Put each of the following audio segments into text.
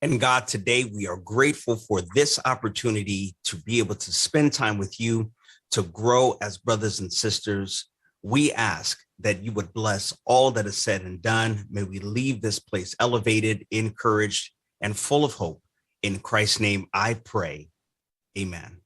And God, today we are grateful for this opportunity to be able to spend time with you, to grow as brothers and sisters. We ask that you would bless all that is said and done. May we leave this place elevated, encouraged, and full of hope. In Christ's name, I pray. Amen.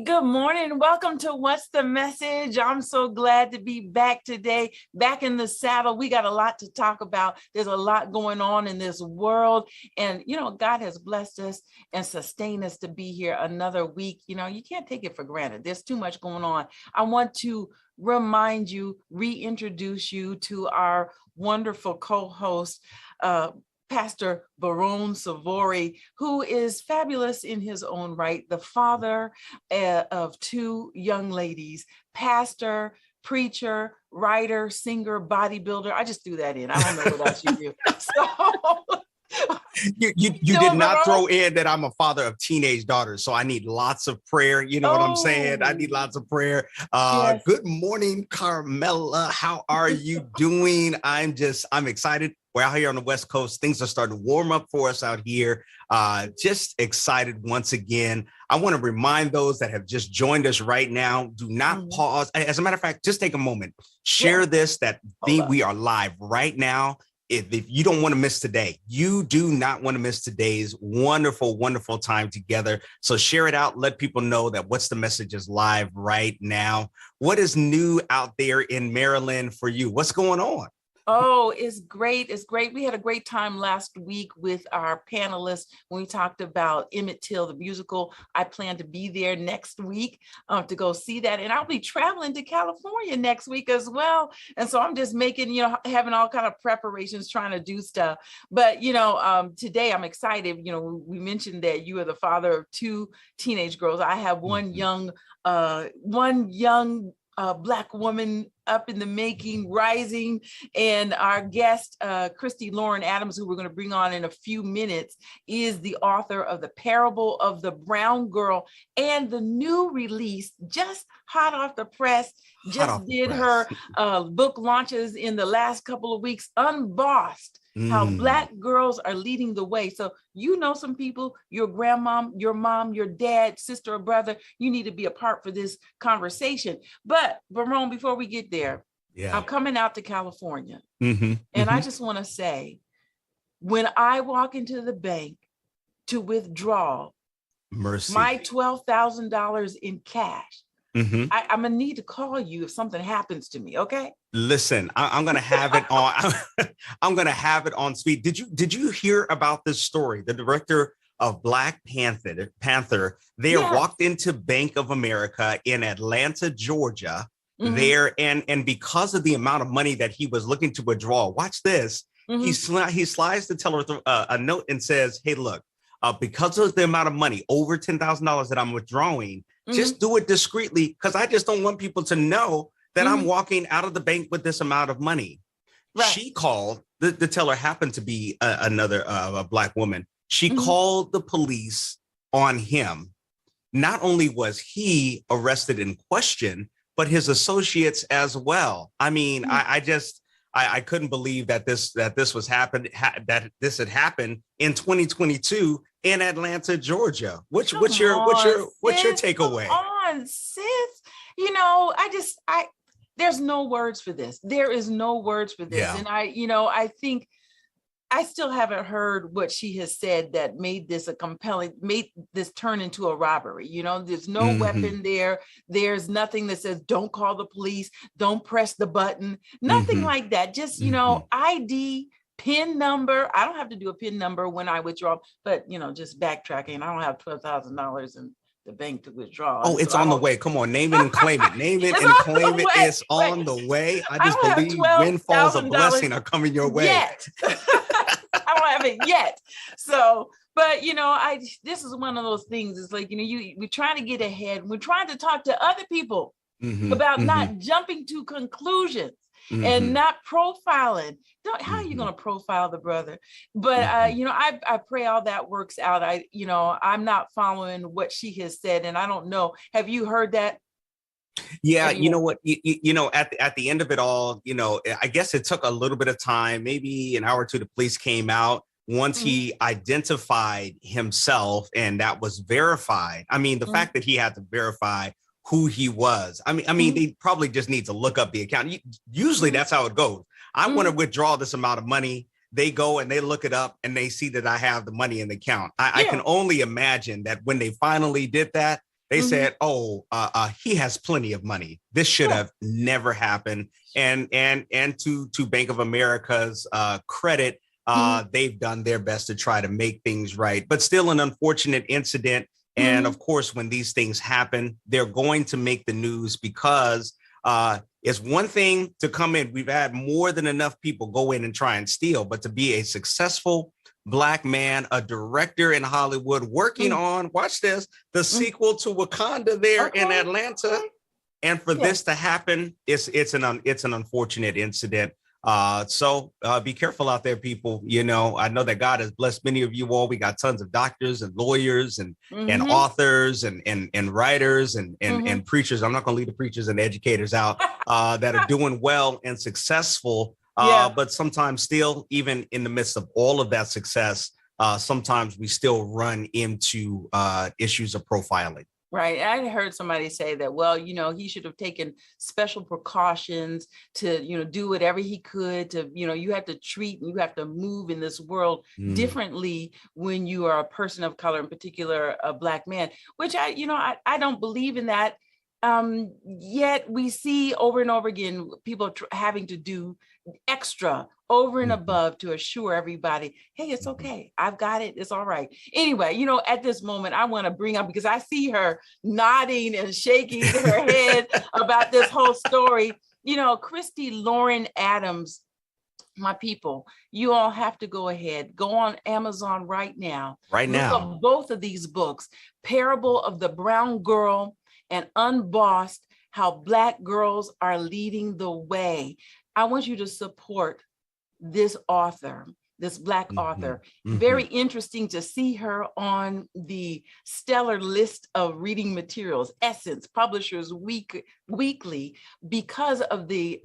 Good morning. Welcome to What's the Message? I'm so glad to be back today, back in the saddle. We got a lot to talk about. There's a lot going on in this world. And, God has blessed us and sustained us to be here another week. You can't take it for granted. There's too much going on. I want to remind you, reintroduce you to our wonderful co-host, Pastor Baron SOVORY, who is fabulous in his own right, the father of two young ladies, pastor, preacher, writer, singer, bodybuilder. I just threw that in. I don't know what else you do. You did not throw in that I'm a father of teenage daughters, so I need lots of prayer. You know what I'm saying? I need lots of prayer. Yes. Good morning, Carmela. How are you doing? I'm excited. We're out here on the West Coast. Things are starting to warm up for us out here. Just excited once again. I want to remind those that have just joined us right now, do not pause. As a matter of fact, just take a moment, share this, we are live right now. If you don't want to miss today, you do not want to miss today's wonderful, wonderful time together. So share it out. Let people know that What's the Message is live right now. What is new out there in Maryland for you? What's going on? Oh, it's great. It's great. We had a great time last week with our panelists when we talked about Emmett Till, the musical. I plan to be there next week to go see that. And I'll be traveling to California next week as well. And so I'm just making, having all kind of preparations, trying to do stuff. But, today I'm excited. We mentioned that you are the father of two teenage girls. I have one young Black woman up in the making, rising, and our guest, Khrisit Lauren Adams, who we're going to bring on in a few minutes, is the author of The Parable of the Brown Girl, and the new release, just hot off the press, her book launches in the last couple of weeks, Unbossed. How Black girls are leading the way. So some people, your grandmom, your mom, your dad, sister or brother, you need to be a part for this conversation. But Baron, before we get there, I'm coming out to California. And I just want to say, when I walk into the bank to withdraw my $12,000 in cash, I'm gonna need to call you if something happens to me. Okay. Listen, I'm gonna have it on. I'm gonna have it on speed. Did you hear about this story? The director of Black Panther walked into Bank of America in Atlanta, Georgia. And because of the amount of money that he was looking to withdraw, watch this. He slides the teller a note and says, "Hey, look, because of the amount of money, over $10,000 that I'm withdrawing, just do it discreetly, because I just don't want people to know that I'm walking out of the bank with this amount of money." Right. She called, the teller happened to be another Black woman. She called the police on him. Not only was he arrested and questioned, but his associates as well. I mean, I couldn't believe that this had happened in 2022 in Atlanta, Georgia. What's your takeaway? Come on, sis. There's no words for this. There is no words for this. Yeah. And I think I still haven't heard what she has said that made this turn into a robbery. There's no weapon there. There's nothing that says, don't call the police, don't press the button, nothing like that. Just, ID, PIN number. I don't have to do a PIN number when I withdraw, but, just backtracking. I don't have $12,000 in the bank to withdraw. Oh, it's on the way. Come on, name it and claim it. Name it and claim it. It's on the way. I just believe windfalls of blessing are coming your way. Yet. I don't have it yet. So, but this is one of those things. It's like, we're trying to get ahead. We're trying to talk to other people about not jumping to conclusions and not profiling. How are you going to profile the brother? But I pray all that works out. I'm not following what she has said, and I don't know. Have you heard that? Yeah, you know what, at the end of it all, I guess it took a little bit of time, maybe an hour or two. The police came out. Once he identified himself and that was verified. I mean, the fact that he had to verify who he was. I mean, they probably just need to look up the account. Usually that's how it goes. I want to withdraw this amount of money. They go and they look it up and they see that I have the money in the account. I can only imagine that when they finally did that, they said, "Oh, he has plenty of money. This should have never happened." And to Bank of America's credit, they've done their best to try to make things right, but still an unfortunate incident. And of course, when these things happen, they're going to make the news because it's one thing to come in. We've had more than enough people go in and try and steal, but to be a successful Black man, a director in Hollywood working on, watch this, the sequel to Wakanda there in Atlanta. And for this to happen, it's an unfortunate incident. So be careful out there, people. I know that God has blessed many of you all. We got tons of doctors and lawyers and authors and writers and preachers. I'm not going to leave the preachers and educators out that are doing well and successful. But sometimes still, even in the midst of all of that success, sometimes we still run into issues of profiling. Right. I heard somebody say that, well, he should have taken special precautions to, do whatever he could to, you have to treat and you have to move in this world differently when you are a person of color, in particular, a Black man, which I don't believe in that. Yet we see over and over again, people having to do extra over and above to assure everybody, hey, it's okay. I've got it. It's all right. Anyway, at this moment, I want to bring up, because I see her nodding and shaking her head about this whole story. Khrisit Lauren Adams, my people, you all have to go ahead, go on Amazon right now. Look up both of these books, Parable of the Brown Girl and Unbossed, How Black Girls Are Leading the Way. I want you to support this author, this Black author. Very interesting to see her on the stellar list of reading materials, Essence, Publishers Weekly, because of the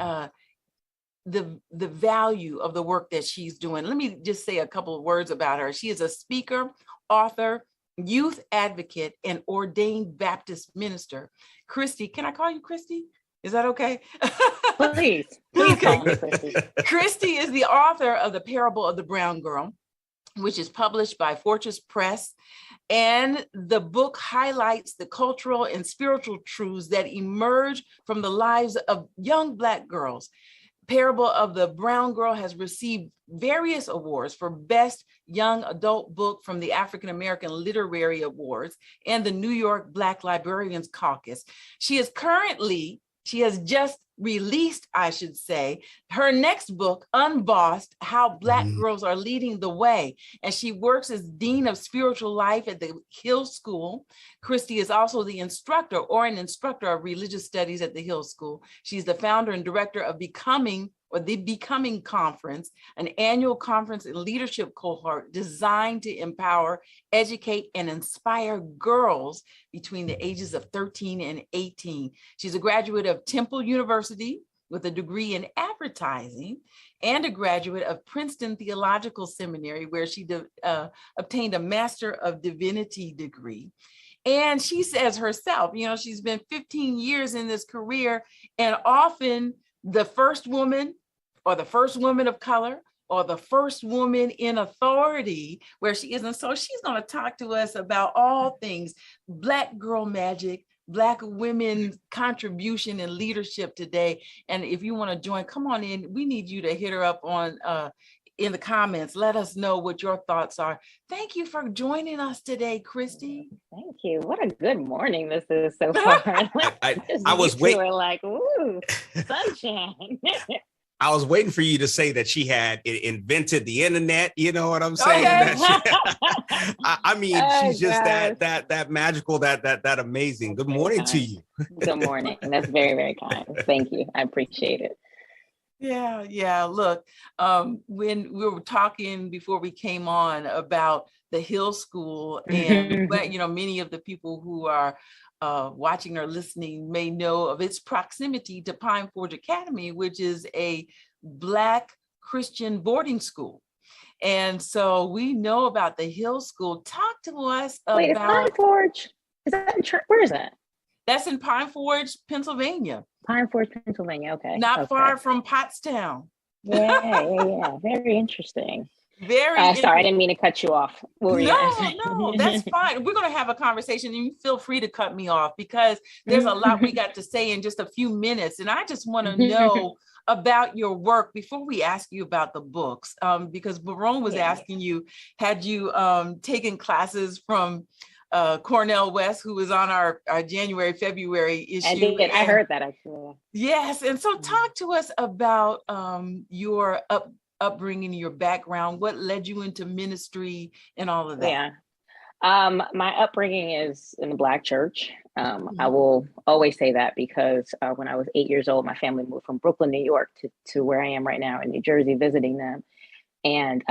value of the work that she's doing. Let me just say a couple of words about her. She is a speaker, author, youth advocate, and ordained Baptist minister. Khristi, can I call you Khristi? Is that okay? Please okay. call me Khristi. Khristi is the author of The Parable of the Brown Girl, which is published by Fortress Press. And the book highlights the cultural and spiritual truths that emerge from the lives of young Black girls. Parable of the Brown Girl has received various awards for Best Young Adult Book from the African American Literary Awards and the New York Black Librarians Caucus. She has just released, I should say, her next book, Unbossed, How Black Girls Are Leading the Way. And she works as Dean of Spiritual Life at the Hill School. Khristi is also an instructor of religious studies at the Hill School. She's the founder and director of the Becoming Conference, an annual conference and leadership cohort designed to empower, educate, and inspire girls between the ages of 13 and 18. She's a graduate of Temple University with a degree in advertising and a graduate of Princeton Theological Seminary, where she obtained a Master of Divinity degree. And she says herself, she's been 15 years in this career, and often the first woman or the first woman of color or the first woman in authority where she is. And so she's going to talk to us about all things Black girl magic, Black women's contribution and leadership today. And if you want to join, come on in. We need you to hit her up on in the comments. Let us know what your thoughts are. Thank you for joining us today, Khristi. Thank you. What a good morning this is so far. I was waiting. Like, ooh, sunshine. I was waiting for you to say that she had invented the internet. You know what I'm saying? Okay. I mean, she's just that magical, that amazing. Good morning to you. Good morning. That's very, very kind. Thank you. I appreciate it. Yeah. Look, when we were talking before we came on about the Hill School, and many of the people who are watching or listening may know of its proximity to Pine Forge Academy, which is a Black Christian boarding school. And so we know about the Hill School. Talk to us about— Wait, is Pine Forge? Is that in where is that? That's in Pine Forge, Pennsylvania. Pine Forge, Pennsylvania. Okay. Not far from Pottstown. Yeah. Very interesting. Very sorry, I didn't mean to cut you off. No, that's fine. We're going to have a conversation, and you feel free to cut me off because there's a lot we got to say in just a few minutes. And I just want to know about your work before we ask you about the books, because Baron was asking you, had you taken classes from Cornell West, who was on our January, February issue? I did. I heard that actually. Yes. And so talk to us about your upbringing, your background, what led you into ministry and all of that. Yeah. My upbringing is in the Black church. I will always say that because when I was 8 years old, my family moved from Brooklyn, New York to where I am right now in New Jersey, visiting them. And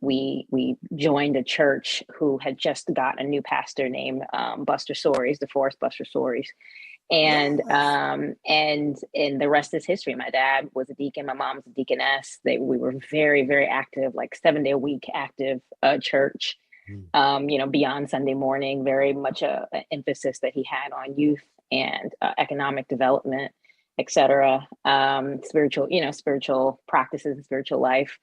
we joined a church who had just got a new pastor named Buster Soaries, DeForest Buster Soaries. And the rest is history. My dad was a deacon, my mom was a deaconess. We were very, very active, like 7 day a week active church. Beyond Sunday morning, very much an emphasis that he had on youth and economic development, etc. Spiritual practices and spiritual life.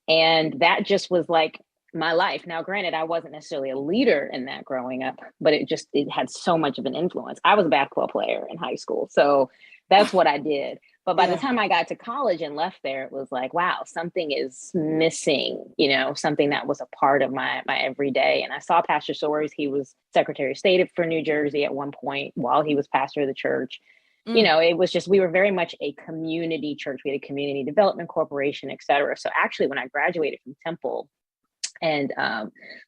And that just was like my life. Now, granted, I wasn't necessarily a leader in that growing up, but it had so much of an influence. I was a basketball player in high school, so that's what I did. But by the time I got to college and left there, it was like, wow, something is missing, something that was a part of my everyday. And I saw Pastor Soaries. He was Secretary of State for New Jersey at one point while he was pastor of the church. It was just, we were very much a community church. We had a community development corporation, et cetera. So actually, when I graduated from Temple and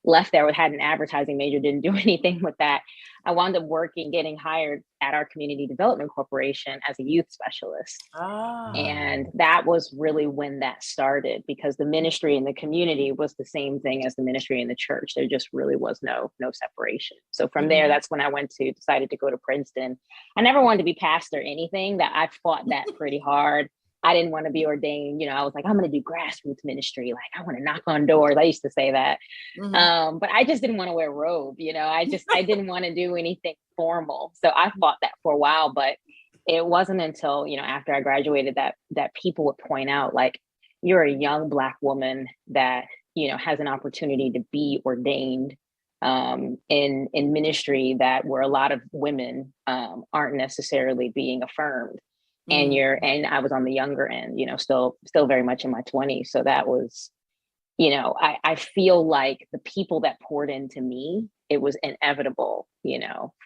left there, had an advertising major, didn't do anything with that, I wound up getting hired at our community development corporation as a youth specialist. And that was really when that started, because the ministry in the community was the same thing as the ministry in the church. There just really was no separation. So from there, that's when I decided to go to Princeton. I never wanted to be pastor or anything. That I fought that pretty hard. I didn't want to be ordained. I was like, I'm going to do grassroots ministry. Like, I want to knock on doors. I used to say that. But I just didn't want to wear a robe. I didn't want to do anything formal. So I fought that for a while, but it wasn't until, after I graduated that people would point out, like, you're a young Black woman that, has an opportunity to be ordained in ministry that where a lot of women aren't necessarily being affirmed. And I was on the younger end, still very much in my 20s. So that was, I feel like the people that poured into me, it was inevitable,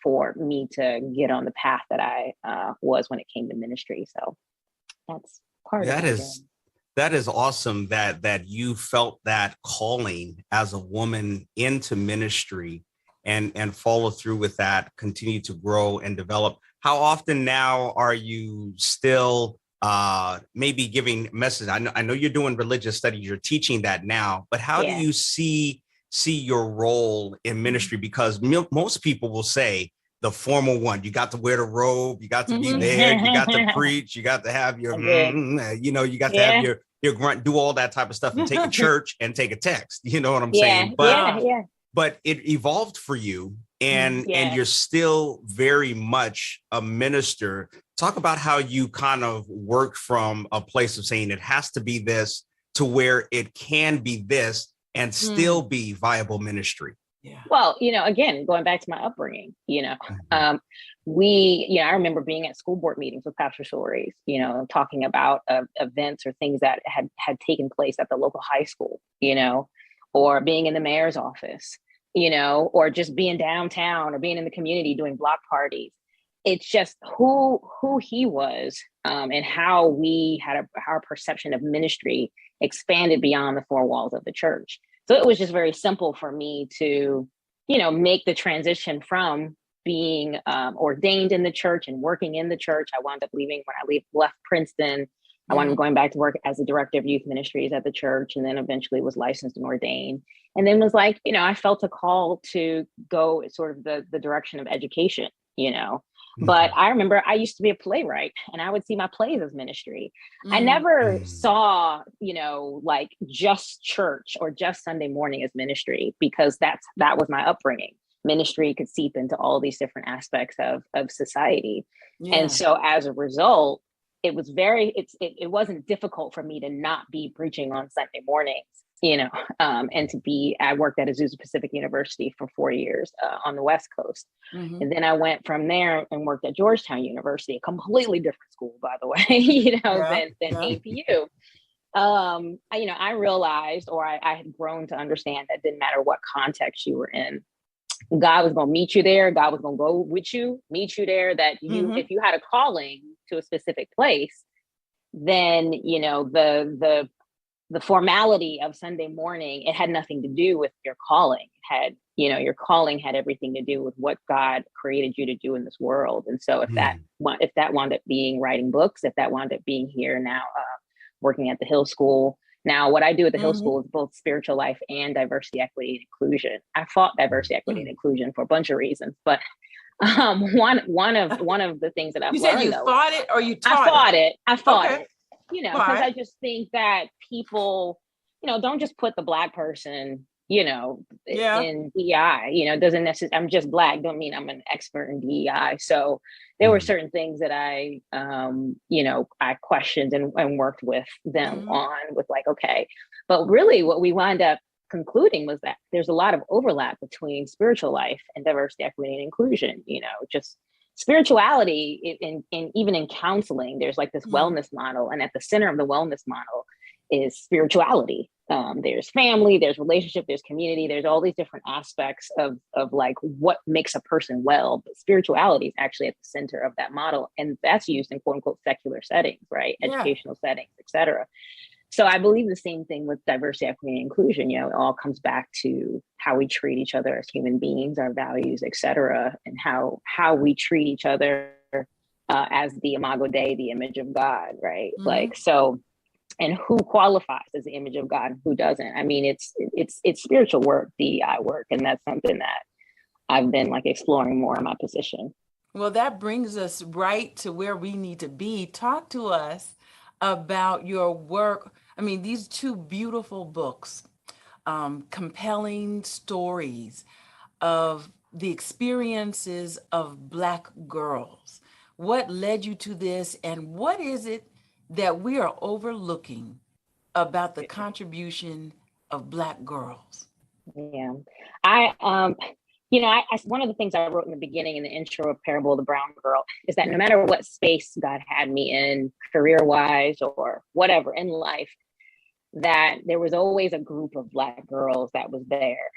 for me to get on the path that I was when it came to ministry. So that's part of it. That is awesome that you felt that calling as a woman into ministry and follow through with that, continue to grow and develop. How often now are you still maybe giving message? I know you're doing religious studies, you're teaching that now, but how do you see your role in ministry? Because most people will say the formal one, you got to wear the robe, you got to be there, you got to preach, you got to have your, you got to have your grunt, do all that type of stuff and take a church and take a text. You know what I'm saying? But it evolved for you. And you're still very much a minister. Talk about how you kind of work from a place of saying it has to be this to where it can be this and still be viable ministry. Yeah. Well, again, going back to my upbringing, I remember being at school board meetings with Pastor Soaries, talking about events or things that had taken place at the local high school, or being in the mayor's office, or just being downtown or being in the community doing block parties. it's just who he was, and how we had our perception of ministry expanded beyond the four walls of the church. So it was just very simple for me to, make the transition from being ordained in the church and working in the church. I wound up leaving when I left Princeton. I wound up going back to work as a director of youth ministries at the church, and then eventually was licensed and ordained. And then was like, I felt a call to go sort of the direction of education, But I remember I used to be a playwright, and I would see my plays as ministry. I never saw, like just church or just Sunday morning as ministry, because that was my upbringing. Ministry could seep into all these different aspects of society. Yeah. And so as a result, it was it wasn't difficult for me to not be preaching on Sunday mornings, and I worked at Azusa Pacific University for 4 years on the West Coast. And then I went from there and worked at Georgetown University, a completely different school, by the way, than APU. I realized, or I had grown to understand, that didn't matter what context you were in, God was going to meet you there. God was going to go with you, meet you there, that if you had a calling to a specific place, then, the formality of Sunday morning, it had nothing to do with your calling. It had, your calling had everything to do with what God created you to do in this world. And so if that wound up being writing books, if that wound up being here now, working at the Hill School. Now, what I do at the Hill School is both spiritual life and diversity, equity, and inclusion. I fought diversity, equity, and inclusion for a bunch of reasons, but one of the things that I've learned, you fought it or you taught I fought it, because I just think that people, don't just put the Black person, in DEI, doesn't necessarily, I'm just Black, don't mean I'm an expert in DEI. So there were certain things that I questioned and worked with them on, with like, okay, but really what we wound up concluding was that there's a lot of overlap between spiritual life and diversity, equity, and inclusion. Just spirituality in even in counseling, there's like this wellness model, and at the center of the wellness model is spirituality. There's family, there's relationship, there's community, there's all these different aspects of like what makes a person well, but spirituality is actually at the center of that model, and that's used in quote unquote secular settings, right? Educational settings, etc. So I believe the same thing with diversity, equity, and inclusion. It all comes back to how we treat each other as human beings, our values, etc., and how we treat each other as the Imago Dei, the image of God, right? Like, so, and who qualifies as the image of God and who doesn't? I mean, it's spiritual work, DEI work, and that's something that I've been like exploring more in my position. Well, that brings us right to where we need to be. Talk to us about your work. I mean, these two beautiful books, compelling stories of the experiences of Black girls. What led you to this, and what is it that we are overlooking about the contribution of Black girls? Yeah, I one of the things I wrote in the beginning, in the intro of Parable of the Brown Girl, is that no matter what space God had me in, career-wise or whatever in life, that there was always a group of Black girls that was there,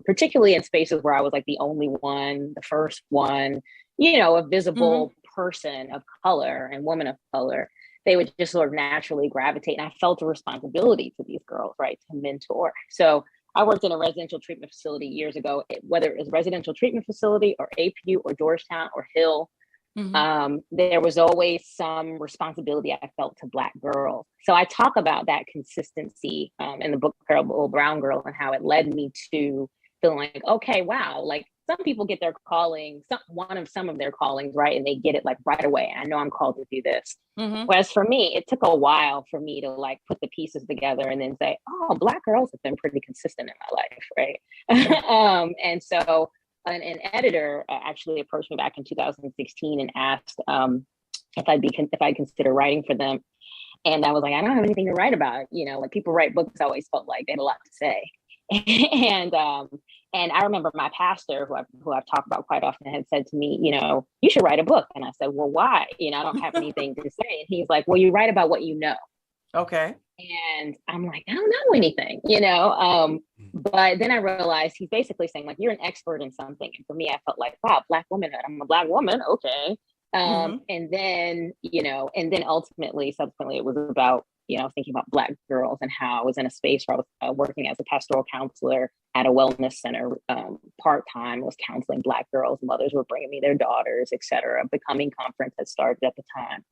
particularly in spaces where I was like the only one, the first one, a visible person of color and woman of color. They would just sort of naturally gravitate. And I felt a responsibility to these girls, right, to mentor. So I worked in a residential treatment facility years ago, whether it was residential treatment facility or APU or Georgetown or Hill. There was always some responsibility I felt to Black girls. So I talk about that consistency in the book Parable of Brown Girl, and how it led me to feeling like, okay, wow, like some people get their calling, some of their callings, right, and they get it like right away. I know I'm called to do this. Whereas for me, it took a while for me to like put the pieces together and then say, oh, Black girls have been pretty consistent in my life, right? And so an editor actually approached me back in 2016 and asked if I'd consider writing for them. And I was like, I don't have anything to write about. When people write books, I always felt like they had a lot to say. And I remember my pastor, who I've talked about quite often, had said to me, you should write a book. And I said, well, why? I don't have anything to say. And he's like, well, you write about what you know. Okay. And I'm like, I don't know anything, you know? But then I realized he's basically saying like, you're an expert in something. And for me, I felt like, wow, Black womanhood. I'm a Black woman. Okay. And then, you know, and then subsequently, it was about, you know, thinking about Black girls and how I was in a space where I was working as a pastoral counselor at a wellness center part-time, was counseling Black girls. Mothers were bringing me their daughters, et cetera. Becoming conference had started at the time.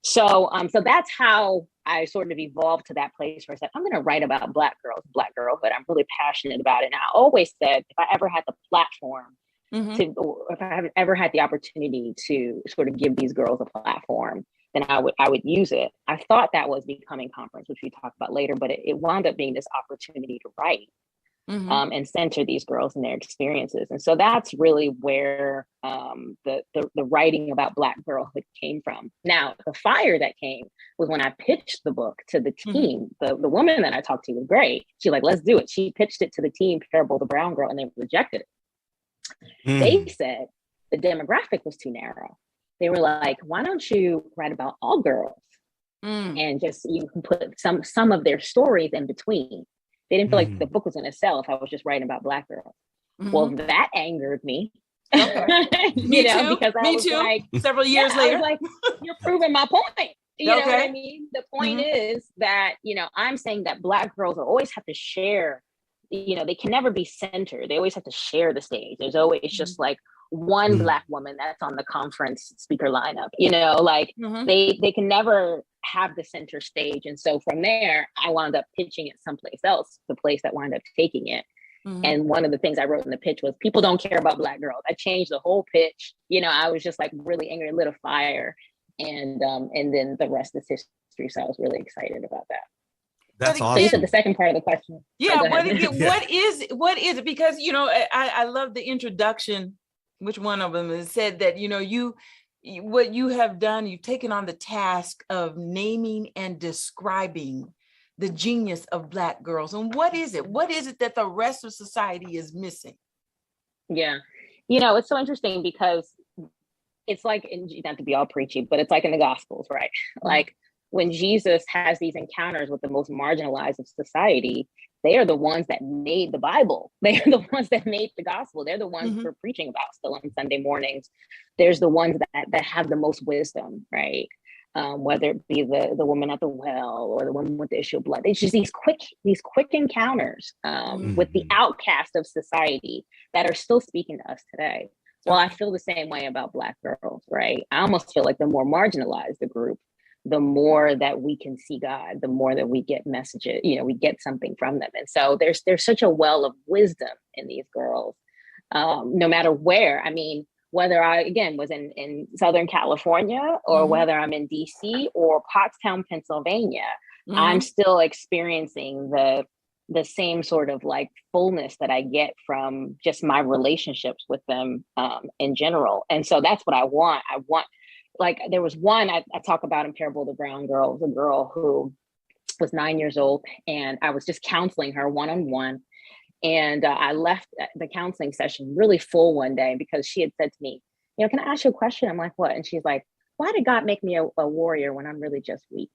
So that's how I sort of evolved to that place where I said, I'm going to write about Black girls, but I'm really passionate about it. And I always said, if I ever had the platform or if I ever had the opportunity to sort of give these girls a platform, then I would use it. I thought that was Becoming Conference, which we talk about later, but it wound up being this opportunity to write and center these girls and their experiences. And so that's really where the writing about Black girlhood came from. Now, the fire that came was when I pitched the book to the team. The woman that I talked to was great. She like, let's do it. She pitched it to the team, Parable of the Brown Girl, and they rejected it. They said the demographic was too narrow. They were like, why don't you write about all girls? And just, you can put some of their stories in between. They didn't feel like the book was going to sell if I was just writing about Black girls. Well, that angered me. Okay. You know, because I was like, several years later, I was like, you're proving my point. You know what I mean? The point is that, you know, I'm saying that Black girls will always have to share, you know, they can never be centered. They always have to share the stage. There's always just like one Black woman that's on the conference speaker lineup, you know, like they can never have the center stage. And so from there, I wound up pitching it someplace else, the place that wound up taking it. And one of the things I wrote in the pitch was, people don't care about Black girls. I changed the whole pitch. You know, I was just like really angry, lit a fire. And then the rest is history. So I was really excited about that. That's awesome. So you said the second part of the question. Yeah. What is it? Because, you know, I love the introduction. Which one of them is said that, you know, what you have done, you've taken on the task of naming and describing the genius of Black girls. And what is it? What is it that the rest of society is missing? Yeah. You know, it's so interesting because it's like, not to be all preachy, but it's like in the Gospels, right? Like when Jesus has these encounters with the most marginalized of society, they are the ones that made the Bible. They are the ones that made the gospel. They're the ones we're preaching about still on Sunday mornings. There's the ones that have the most wisdom, right? Whether it be the woman at the well or the woman with the issue of blood. It's just these quick encounters with the outcast of society that are still speaking to us today. Well, I feel the same way about Black girls, right? I almost feel like the more marginalized the group, the more that we can see God, the more that we get messages, you know, we get something from them. And so there's such a well of wisdom in these girls, no matter where. I mean, whether I, again, was in Southern California or whether I'm in DC or Pottstown, Pennsylvania, I'm still experiencing the same sort of like fullness that I get from just my relationships with them in general. And so that's what I want. Like there was one I talk about in Parable of the Brown Girl, was a girl who was 9 years old, and I was just counseling her one-on-one. And I left the counseling session really full one day because she had said to me, you know, can I ask you a question? I'm like, what? And she's like, why did God make me a warrior when I'm really just weak?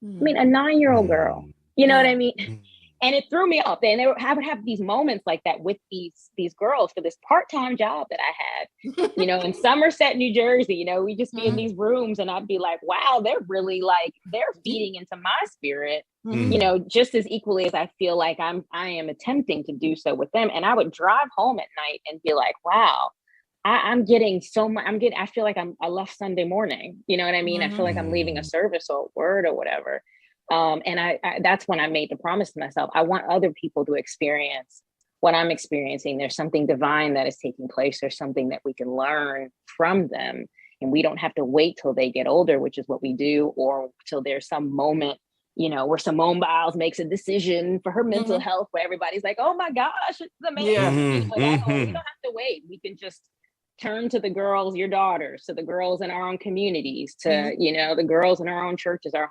I mean, a 9-year-old girl, you know what I mean? And it threw me off. And I would have these moments like that with these girls for this part-time job that I had, you know, in Somerset, New Jersey. You know, we just be in these rooms and I'd be like, wow, they're really like, they're feeding into my spirit, you know, just as equally as I feel like I am attempting to do so with them. And I would drive home at night and be like, wow, I'm getting so much. I feel like I left Sunday morning. You know what I mean? I feel like I'm leaving a service or a word or whatever. And I that's when I made the promise to myself. I want other people to experience what I'm experiencing. There's something divine that is taking place. There's something that we can learn from them. And we don't have to wait till they get older, which is what we do, or till there's some moment, you know, where Simone Biles makes a decision for her mental health, where everybody's like, oh my gosh, it's amazing. We don't have to wait. We can just turn to the girls, your daughters, to the girls in our own communities, to, you know, the girls in our own churches, our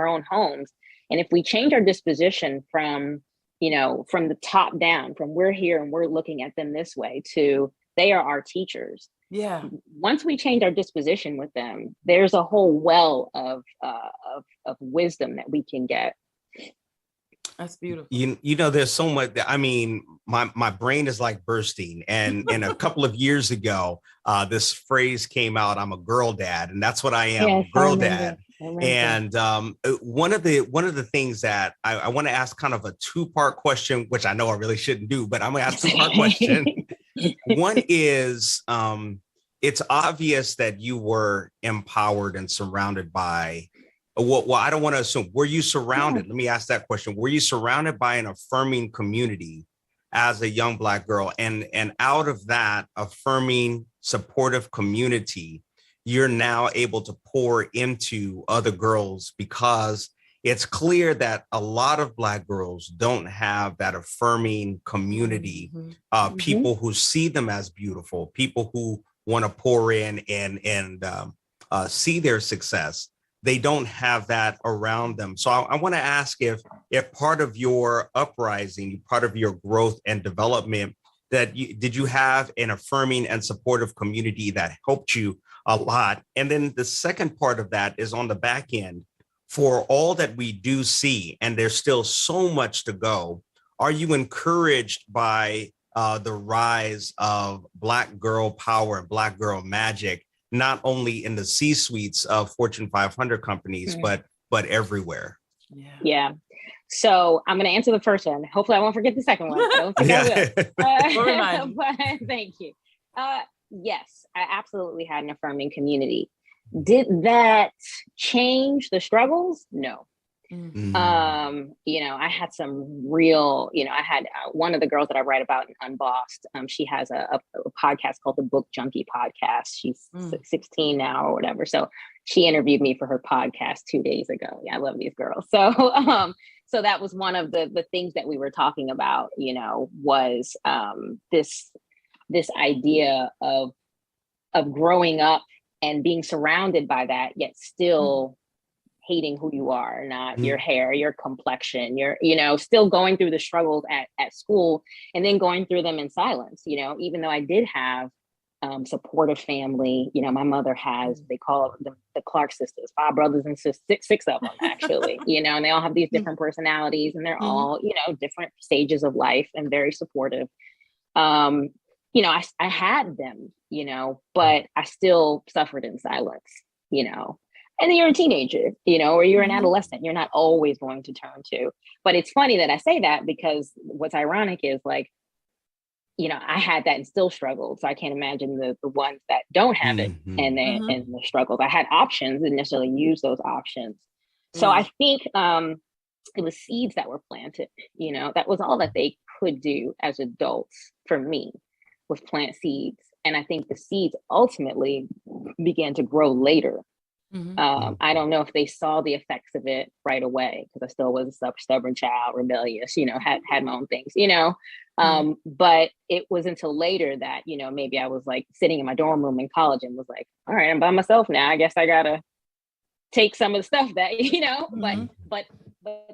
own homes. And if we change our disposition from, you know, from the top down, from we're here and we're looking at them this way, to they are our teachers. Yeah. Once we change our disposition with them, there's a whole well of wisdom that we can get That's beautiful. You know, there's so much. I mean, my brain is like bursting. And a couple of years ago, this phrase came out. I'm a girl dad, and that's what I am. Yes, a girl I dad. And one of the things that I want to ask, kind of a two-part question, which I know I really shouldn't do, but I'm gonna ask two-part question. One is, it's obvious that you were empowered and surrounded by. Well, I don't want to assume. Were you surrounded? Let me ask that question. Were you surrounded by an affirming community as a young Black girl? And out of that affirming, supportive community, you're now able to pour into other girls, because it's clear that a lot of Black girls don't have that affirming community, people who see them as beautiful, people who want to pour in and see their success. They don't have that around them. So I want to ask if part of your uprising, part of your growth and development, did you have an affirming and supportive community that helped you a lot? And then the second part of that is on the back end. For all that we do see, and there's still so much to go, are you encouraged by the rise of Black girl power and Black girl magic, not only in the C-suites of Fortune 500 companies, but everywhere? Yeah. So I'm going to answer the first one. Hopefully I won't forget the second one. I don't think I will. But thank you. Yes, I absolutely had an affirming community. Did that change the struggles? No. I had some real, I had one of the girls that I write about in Unbossed. She has a podcast called the Book Junkie Podcast. She's 16 now or whatever. So she interviewed me for her podcast 2 days ago. Yeah, I love these girls. So, so that was one of the things that we were talking about, was this idea of growing up and being surrounded by that, yet still hating who you are, not your hair, your complexion, still going through the struggles at school, and then going through them in silence, even though I did have supportive family. My mother has, they call them the Clark sisters, 5 brothers and six of them actually, and they all have these different personalities, and they're all, different stages of life, and very supportive. I had them, but I still suffered in silence, and then you're a teenager, or you're an adolescent, you're not always going to turn to. But it's funny that I say that, because what's ironic is, like, I had that and still struggled. So I can't imagine the ones that don't have it and the struggles. I had options and necessarily use those options. So I think it was seeds that were planted, that was all that they could do as adults for me, was plant seeds. And I think the seeds ultimately began to grow later. I don't know if they saw the effects of it right away, because I still was a stubborn child, rebellious, had my own things, but it was until later that, maybe I was like sitting in my dorm room in college and was like, all right, I'm by myself now. I guess I gotta take some of the stuff that, but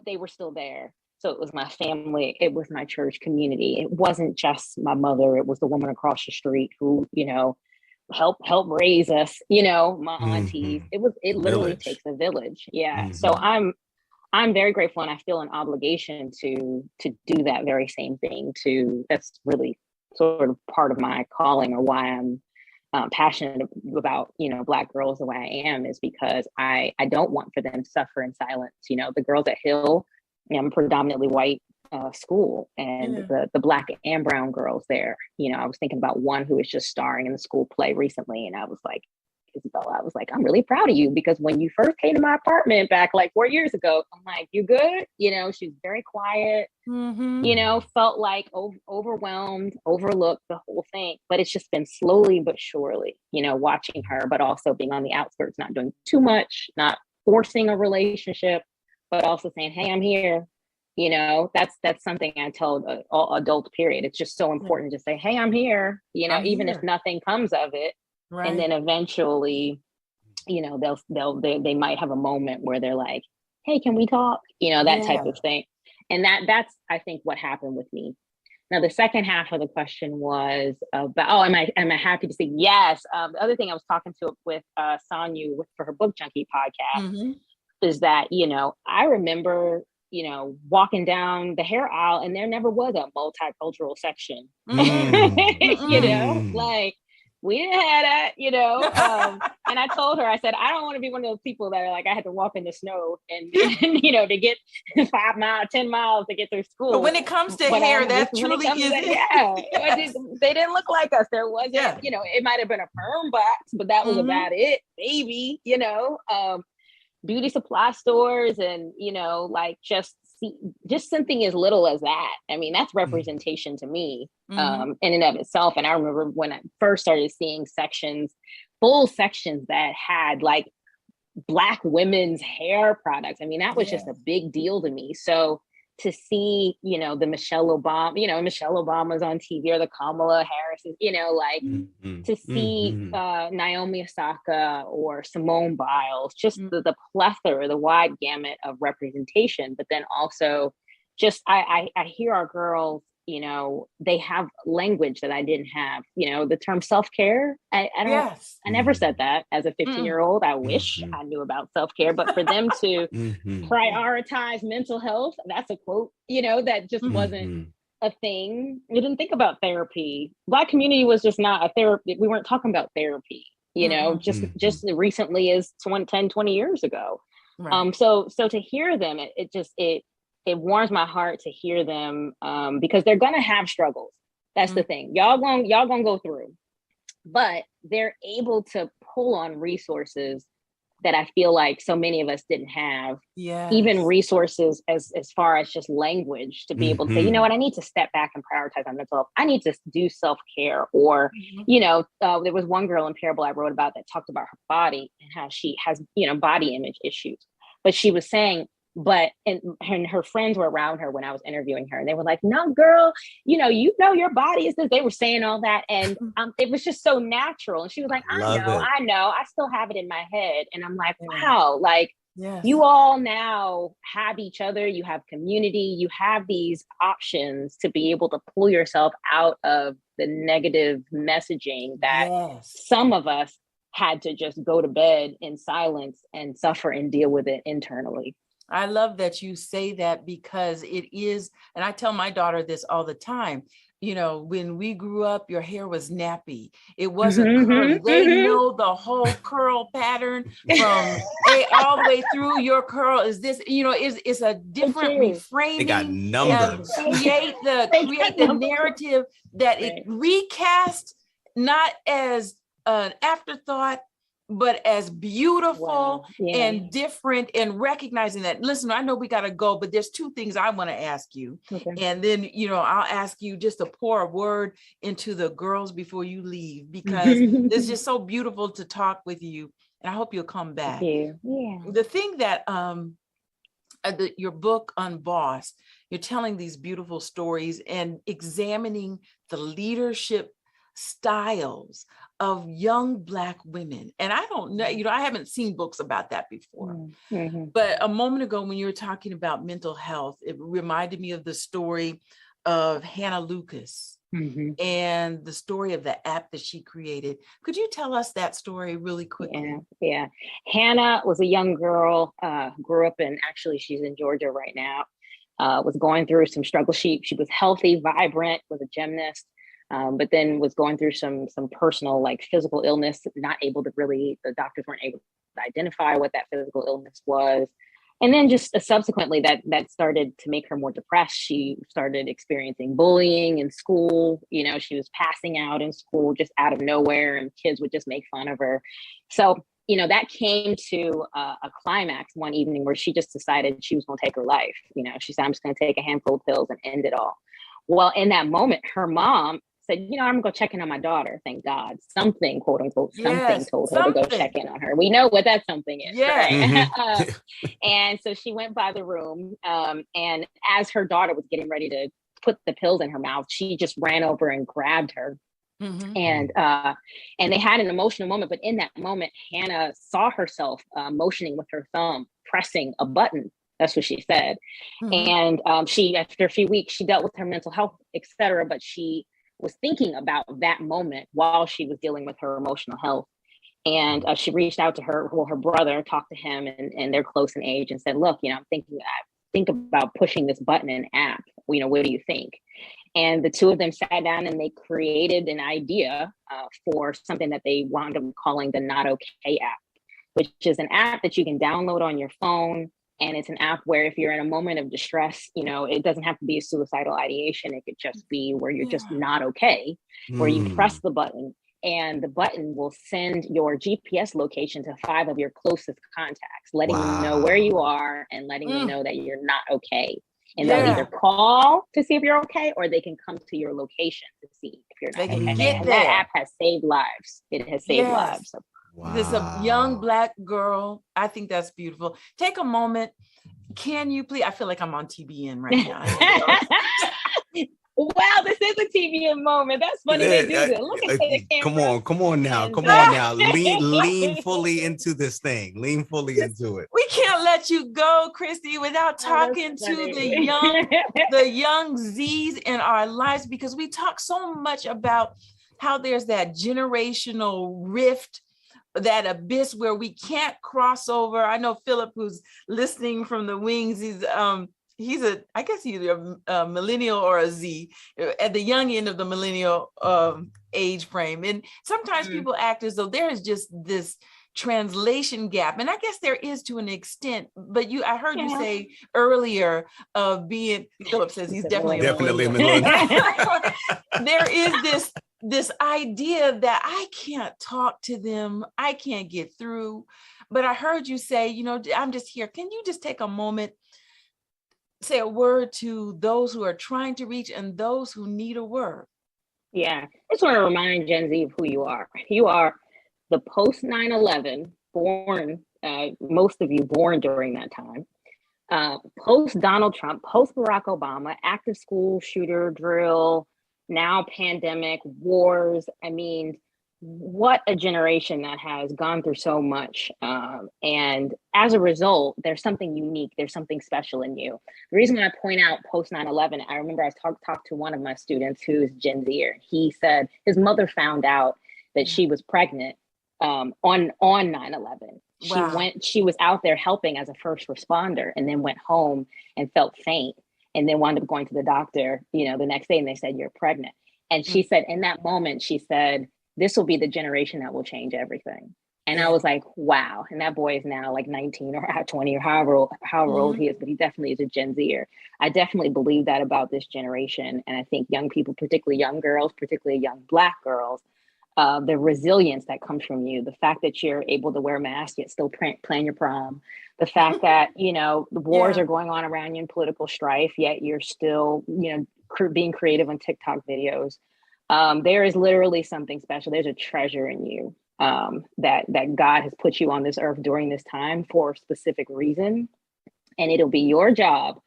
they were still there. So it was my family, it was my church community. It wasn't just my mother. It was the woman across the street who, help raise us, my aunties. It literally takes a village. Yeah. So I'm very grateful, and I feel an obligation to do that very same thing. That's really sort of part of my calling, or why I'm passionate about, Black girls the way I am, is because I don't want for them to suffer in silence. The girls at Hill, I'm predominantly white school, and the Black and brown girls there, I was thinking about one who was just starring in the school play recently, and I was like, Isabella, I was like, I'm really proud of you, because when you first came to my apartment back like 4 years ago, I'm like, you good? She was very quiet, felt like overwhelmed, overlooked, the whole thing. But it's just been slowly but surely, watching her, but also being on the outskirts, not doing too much, not forcing a relationship, but also saying, hey, I'm here. That's something I told all adults, period. It's just so important to say, hey, I'm here, even if nothing comes of it. Right. And then eventually, they might have a moment where they're like, hey, can we talk? That type of thing. And that's, I think, what happened with me. Now, the second half of the question was about, am I happy to see? Yes. The other thing I was talking to with Sonya for her Book Junkie podcast is that, I remember you know, walking down the hair aisle and there never was a multicultural section. Mm-hmm. You know, like we didn't have that, you know. And I told her, I said, I don't want to be one of those people that are like, I had to walk in the snow and you know, to get 5 miles, 10 miles to get through school. But when it comes to hair, that truly is it. Yeah. Yes. They didn't look like us. There wasn't, you know, it might have been a perm box, but that was about it, maybe, you know. Beauty supply stores and, you know, like just something as little as that. I mean, that's representation to me, in and of itself. And I remember when I first started seeing full sections that had like Black women's hair products. I mean, that was just a big deal to me. So to see, you know, the Michelle Obama's on TV, or the Kamala Harris, you know, like to see Naomi Osaka or Simone Biles, just the plethora, the wide gamut of representation. But then also just, I hear our girls, you know, they have language that I didn't have, you know, the term self-care. I never said that as a 15-year-old. I wish I knew about self-care, but for them to prioritize mental health, that's a quote, you know, that just wasn't a thing. We didn't think about therapy. Black community was just not a therapy. We weren't talking about therapy, you know, just recently as 10, 20 years ago. Right. So to hear them, it warms my heart to hear them, because they're gonna have struggles. That's the thing. Y'all gonna go through, but they're able to pull on resources that I feel like so many of us didn't have. Even resources as far as just language to be able to say, you know what, I need to step back and prioritize my mental health. I need to do self-care. Or, you know, there was one girl in Parable I wrote about that talked about her body and how she has, you know, body image issues. But she was saying, and her friends were around her when I was interviewing her, and they were like, no, girl, you know your body is this. They were saying all that, and it was just so natural. And she was like, I know, I still have it in my head. And I'm like, wow, like you all now have each other, you have community, you have these options to be able to pull yourself out of the negative messaging that some of us had to just go to bed in silence and suffer and deal with it internally. I love that you say that, because it is, and I tell my daughter this all the time, you know, when we grew up, your hair was nappy. It wasn't curly. They know the whole curl pattern from all the way through. Your curl is this, you know, it's a different reframing. They got numbers. Create the narrative that it recast, not as an afterthought, but as beautiful and different, and recognizing that. Listen, I know we got to go, but there's 2 things I want to ask you. And then, you know, I'll ask you just to pour a word into the girls before you leave, because it's just so beautiful to talk with you. And I hope you'll come back. Thank you. The thing that your book, Unbossed, you're telling these beautiful stories and examining the leadership styles of young Black women. And I don't know, you know, I haven't seen books about that before. But a moment ago, when you were talking about mental health, it reminded me of the story of Hannah Lucas and the story of the app that she created. Could you tell us that story really quickly? Yeah. Hannah was a young girl, grew up in, actually, she's in Georgia right now, was going through some struggle. She was healthy, vibrant, was a gymnast. But then was going through some personal, like physical illness, not able to really, the doctors weren't able to identify what that physical illness was. And then just subsequently that started to make her more depressed. She started experiencing bullying in school. You know, she was passing out in school just out of nowhere, and kids would just make fun of her. So, you know, that came to a climax one evening where she just decided she was going to take her life. You know, she said, I'm just going to take a handful of pills and end it all. Well, in that moment, her mom said, you know, I'm gonna go check in on my daughter. Thank God. Something, quote unquote, something told her to go check in on her. We know what that something is. Right? And so she went by the room. And as her daughter was getting ready to put the pills in her mouth, she just ran over and grabbed her. And they had an emotional moment. But in that moment, Hannah saw herself motioning with her thumb, pressing a button. That's what she said. And she, after a few weeks, she dealt with her mental health, etc. But she was thinking about that moment while she was dealing with her emotional health. And she reached out to her brother, talked to him, and they're close in age, and said, look, you know, I'm thinking, think about pushing this button in app. What do you think? And the two of them sat down and they created an idea for something that they wound up calling the Not Okay app, which is an app that you can download on your phone. And it's an app where if you're in a moment of distress, it doesn't have to be a suicidal ideation. It could just be where you're just not okay, where you press the button and the button will send your GPS location to 5 of your closest contacts, letting them know where you are and letting them know that you're not okay. And they'll either call to see if you're okay, or they can come to your location to see if you're not okay. And that app has saved lives. It has saved lives. So. Wow. This is a young Black girl. I think that's beautiful. Take a moment. Can you please? I feel like I'm on TBN right now. Wow, this is a TBN moment. That's funny. They do it. Look at the camera. Come on now. Lean fully into this thing. Lean fully into it. We can't let you go, Khristi, without talking to the young Z's in our lives, because we talk so much about how there's that generational rift, that abyss where we can't cross over. I know Philip, who's listening from the wings, he's a millennial or a Z, at the young end of the millennial age frame. And sometimes people act as though there is just this translation gap. And I guess there is to an extent, but I heard you say earlier of being, Philip says he's definitely a millennial. There is this idea that I can't talk to them, I can't get through. But I heard you say, I'm just here. Can you just take a moment, say a word to those who are trying to reach and those who need a word? Yeah, I just want to remind Gen Z of who you are. You are the post 9/11 born, most of you born during that time, post Donald Trump, post Barack Obama, active school shooter drill, now pandemic, wars. I mean, what a generation that has gone through so much. And as a result, there's something unique. There's something special in you. The reason why I point out post 9/11, I remember I talked to one of my students who's Gen Zer. He said his mother found out that she was pregnant on 9/11. She was out there helping as a first responder, and then went home and felt faint, and then wound up going to the doctor, the next day, and they said, you're pregnant. And she said, in that moment, she said, this will be the generation that will change everything. And I was like, wow. And that boy is now like 19 or 20 or however old he is, but he definitely is a Gen Zer. I definitely believe that about this generation. And I think young people, particularly young girls, particularly young Black girls, the resilience that comes from you, the fact that you're able to wear masks yet still plan your prom, the fact that the wars are going on around you in political strife, yet you're still being creative on TikTok videos. There is literally something special. There's a treasure in you that God has put you on this earth during this time for a specific reason, and it'll be your job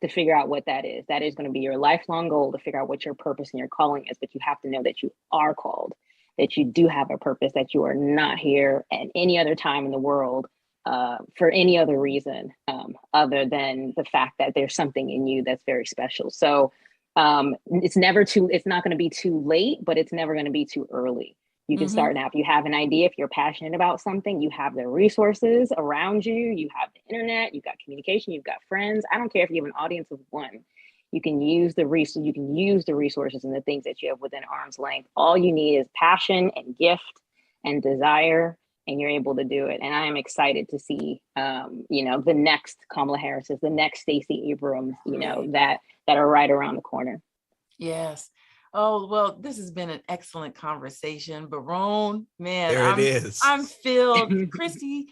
to figure out what that is. That is going to be your lifelong goal, to figure out what your purpose and your calling is. But you have to know that you are called, that you do have a purpose, that you are not here at any other time in the world for any other reason other than the fact that there's something in you that's very special. So it's not going to be too late, but it's never going to be too early. You can start now. If you have an idea, if you're passionate about something, you have the resources around you, you have the internet, you've got communication, you've got friends. I don't care if you have an audience of one. You can use the resources and the things that you have within arm's length. All you need is passion and gift and desire, and you're able to do it. And I am excited to see, the next Kamala Harris's, the next Stacey Abrams, that are right around the corner. Yes. Oh, well, this has been an excellent conversation. Baron, man, it is. I'm filled. Khrisit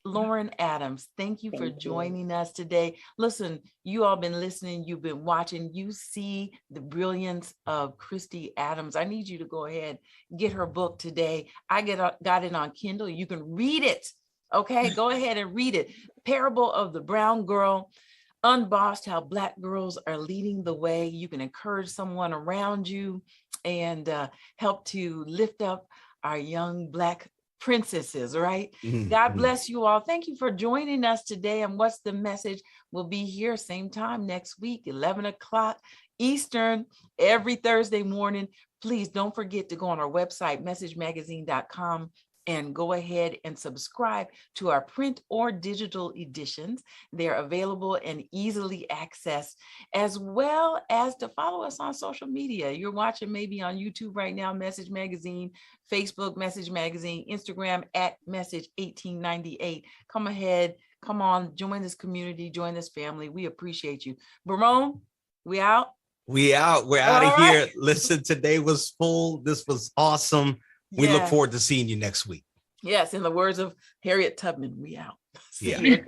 Lauren Adams, thank you for joining us today. Listen, you all been listening, you've been watching, you see the brilliance of Khrisit Adams. I need you to go ahead, get her book today. I got it on Kindle. You can read it. Okay, go ahead and read it. Parable of the Brown Girl, Unbossed, how Black girls are leading the way. You can encourage someone around you and help to lift up our young Black princesses, right? God bless you all. Thank you for joining us today. And What's the Message? We'll be here same time next week, 11 o'clock Eastern, every Thursday morning. Please don't forget to go on our website, messagemagazine.com, and go ahead and subscribe to our print or digital editions. They're available and easily accessed, as well as to follow us on social media. You're watching maybe on YouTube right now, Message Magazine, Facebook, Message Magazine, Instagram at Message 1898. Come ahead, come on, join this community, join this family. We appreciate you. Baron, we out? We out. We're out of here. Listen, today was full. This was awesome. We look forward to seeing you next week. Yes, in the words of Harriet Tubman, we out. See you.